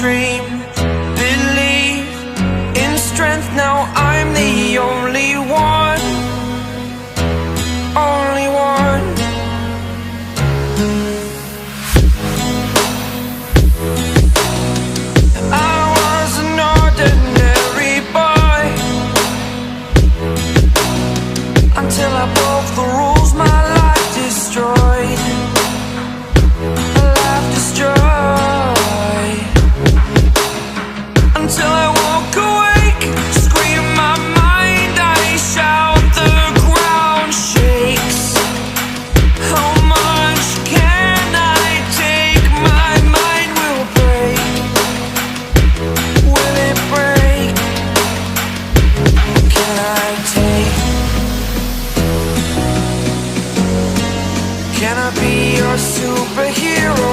dream, believe in strength. Now I'm the only one, only one. I was an ordinary boy until I broke the rules. My life destroyed, life destroyed. Until I walk awake, scream my mind, I shout, the ground shakes. How much can I take? My mind will break. Will it break? Can I take? Can I be your superhero?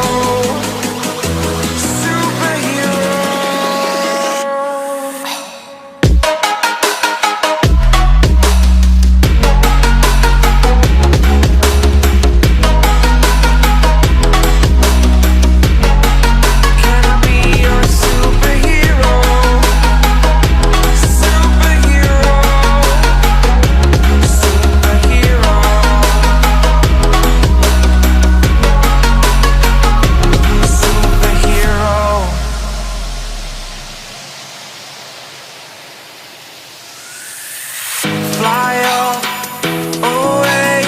Fly up away.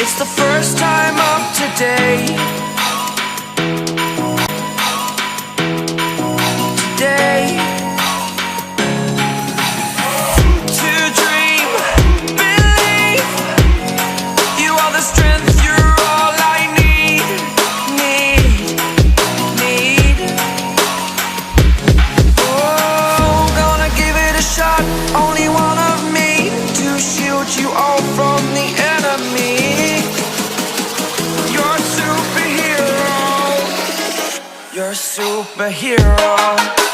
It's the first time of today. Today. To dream, believe. You are the strength, you're all I need. Oh, gonna give it a shot. Only one of me to shield you all from the enemy. You're a superhero. You're a superhero.